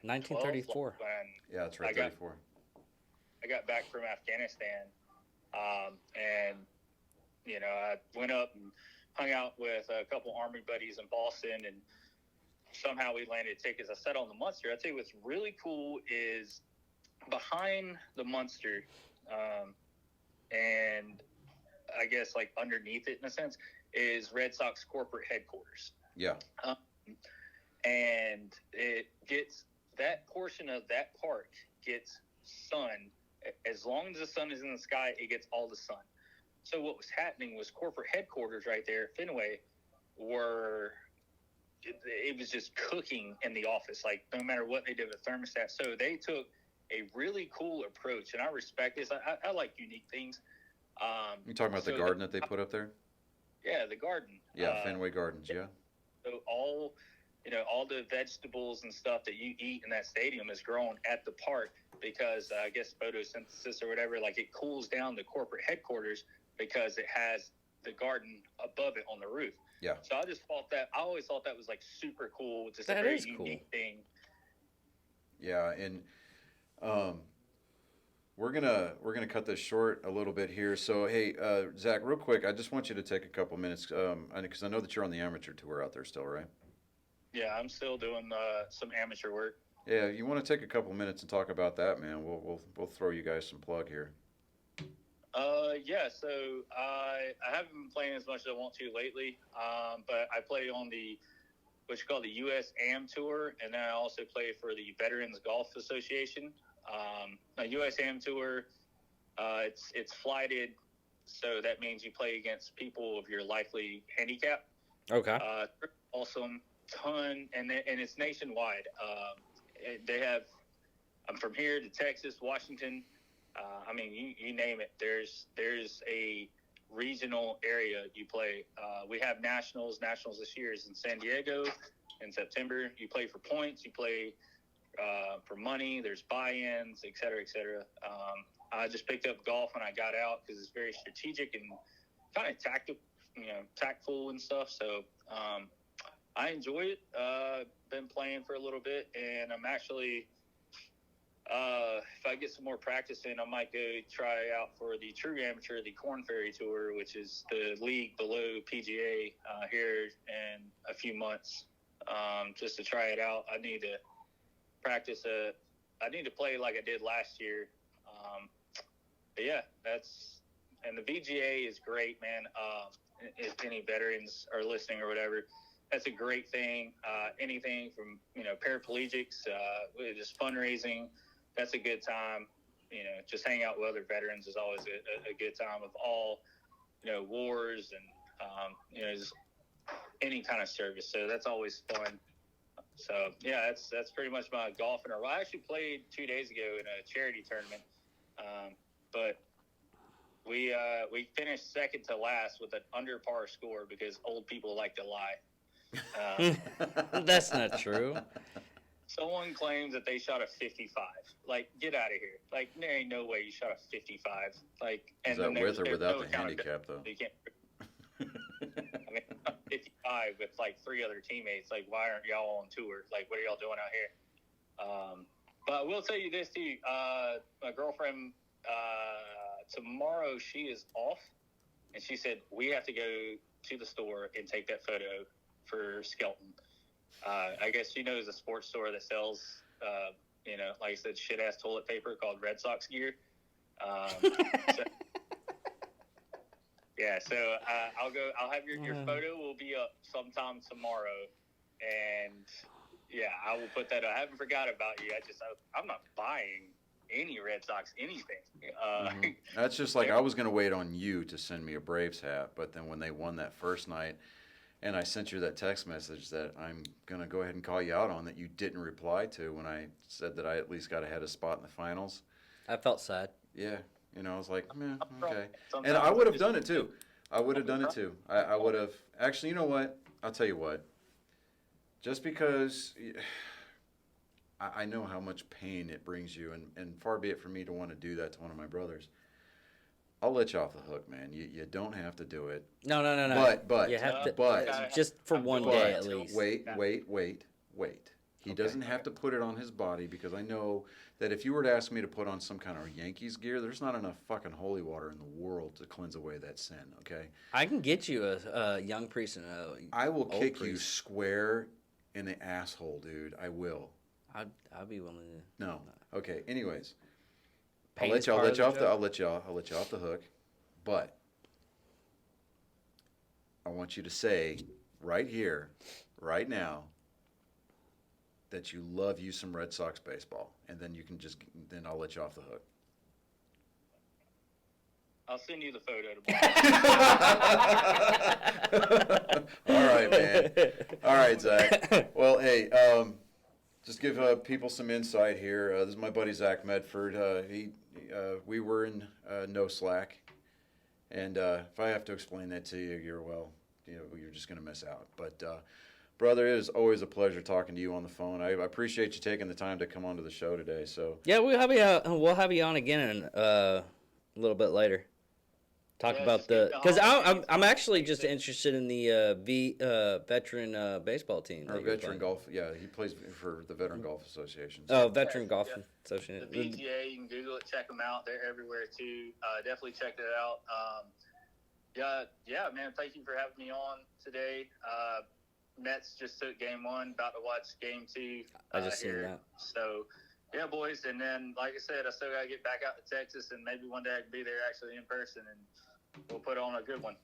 1934. Yeah, that's right, 34. I got back from Afghanistan, and I went up and hung out with a couple Army buddies in Boston, and somehow we landed tickets. I sat on the Munster. I tell you what's really cool is behind the Munster, and I guess like underneath it in a sense, is Red Sox corporate headquarters. Yeah. And it gets, that portion of that park gets sun. As long as the sun is in the sky, it gets all the sun. So what was happening was corporate headquarters right there at Fenway it was just cooking in the office, like no matter what they did with thermostat. So they took a really cool approach, and I respect this. I like unique things. You talking about the garden that they put up there? Yeah, the garden. Yeah, Fenway Gardens, yeah. So all the vegetables and stuff that you eat in that stadium is grown at the park because I guess photosynthesis or whatever, like it cools down the corporate headquarters because it has the garden above it on the roof. Yeah. So I always thought that was like super cool. Just a That very is cool. unique thing. Yeah, and we're gonna cut this short a little bit here. So hey, Zach, real quick, I just want you to take a couple minutes because I know that you're on the amateur tour out there still, right? Yeah, I'm still doing some amateur work. Yeah, you want to take a couple minutes and talk about that, man? We'll throw you guys some plug here. Yeah, so I haven't been playing as much as I want to lately, but I play on what's called the U.S. Am Tour, and then I also play for the Veterans Golf Association. A U.S. Am Tour, it's flighted So that means you play against people of your likely handicap. Okay. Awesome. Ton. And it's nationwide. They have, I'm from here to Texas, Washington. I mean, you name it. There's a regional area you play. We have nationals. Nationals this year is in San Diego in September. You play for points. You play for money. There's buy-ins, et cetera, et cetera. I just picked up golf when I got out because it's very strategic and kind of tactful and stuff. So I enjoy it. Been playing for a little bit, and I'm actually if I get some more practice in, I might go try out for the True Amateur, the Corn Ferry Tour, which is the league below PGA here in a few months, just to try it out. I need to practice. I need to play like I did last year. But yeah, and the VGA is great, man. If any veterans are listening or whatever, that's a great thing. Anything from, paraplegics, just fundraising, that's a good time. Just hang out with other veterans is always a good time with all, wars and, just any kind of service. So that's always fun. So yeah, that's pretty much my golf. And I actually played 2 days ago in a charity tournament. But we finished second to last with an under par score because old people like to lie. That's not true. Someone claims that they shot a 55. Like, get out of here. Like, there ain't no way you shot a 55. Like, and Is that with or without the handicap, though? You can't. I mean, 55 with like 3 other teammates. Like, why aren't y'all on tour? Like, what are y'all doing out here? But I will tell you this too. My girlfriend, tomorrow she is off, and she said we have to go to the store and take that photo for Skelton. I guess she knows a sports store that sells, like I said, shit ass toilet paper called Red Sox Gear. So I'll go. I'll have your photo will be up sometime tomorrow, and yeah, I will put that up. I haven't forgot about you. I'm not buying any Red Sox anything. That's just like I was going to wait on you to send me a Braves hat, but then when they won that first night, and I sent you that text message that I'm going to go ahead and call you out on that you didn't reply to when I said that I at least got ahead a spot in the finals. I felt sad. Yeah, I was like, okay. And I would have done it too. I would have. Actually, you know what? I'll tell you what. Just because I know how much pain it brings you, and far be it for me to want to do that to one of my brothers. I'll let you off the hook, man. You don't have to do it. No. But you have to, but just for one day at least. Wait. He doesn't have to put it on his body because I know that if you were to ask me to put on some kind of Yankees gear, there's not enough fucking holy water in the world to cleanse away that sin, okay? I can get you a young priest and I will kick you square in the asshole, dude. I will. I'll be willing to. No. Okay. Anyways, Pain I'll is let part you of off the I'll let you off the hook, but I want you to say right here, right now, that you love you some Red Sox baseball, and then then I'll let you off the hook. I'll send you the photo tomorrow. All right, man. All right, Zach. Well, hey, just give people some insight here. This is my buddy Zach Medford. We were in No Slack, and if I have to explain that to you, you're just going to miss out. But brother, it is always a pleasure talking to you on the phone. I appreciate you taking the time to come onto the show today. So yeah, we'll have you on again a little bit later. Talk about because I'm actually just interested in the veteran baseball team. Or veteran golf, yeah, he plays for the Veteran Golf Association. So. Oh, Veteran Golf Association. The VGA, you can Google it, check them out. They're everywhere too. Definitely check it out. Yeah, man. Thank you for having me on today. Mets just took game 1. About to watch game 2. I just here. seen that. So. Yeah, boys, and then, like I said, I still got to get back out to Texas, and maybe one day I can be there actually in person, and we'll put on a good one.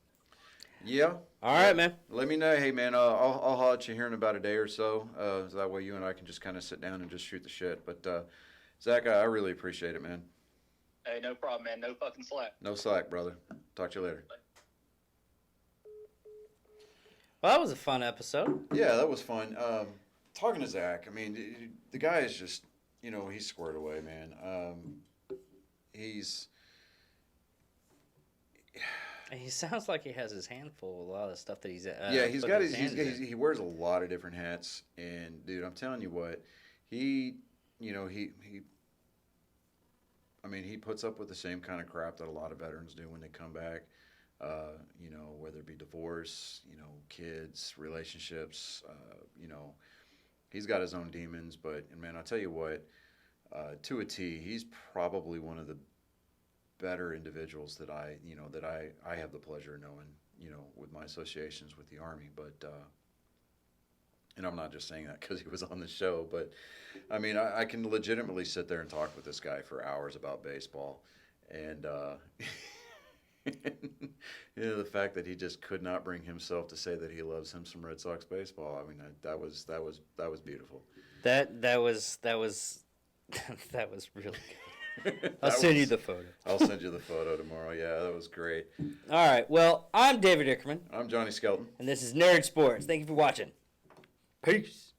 Yeah. All right, man. Let me know. Hey, man, I'll holler at you here in about a day or so. So that way you and I can just kind of sit down and just shoot the shit. But, Zach, I really appreciate it, man. Hey, no problem, man. No fucking slack. No slack, brother. Talk to you later. Well, that was a fun episode. Yeah, that was fun. Talking to Zach, I mean, the guy is just, he's squared away, man. He's. He sounds like he has his hand full with a lot of the stuff that he's. He's put got his his. hands in. He wears a lot of different hats, and dude, I'm telling you what, he puts up with the same kind of crap that a lot of veterans do when they come back. Whether it be divorce, kids, relationships, he's got his own demons. But man, I'll tell you what, to a T, he's probably one of the better individuals that I have the pleasure of knowing, with my associations with the Army. But and I'm not just saying that because he was on the show, but I mean, I can legitimately sit there and talk with this guy for hours about baseball, and the fact that he just could not bring himself to say that he loves him some Red Sox baseball. I mean, that was beautiful. That was that was really good. I'll send you the photo. I'll send you the photo tomorrow. Yeah, that was great. All right. Well, I'm David Ickerman, I'm Johnny Skelton. and this is Nerd Sports. Thank you for watching. Peace.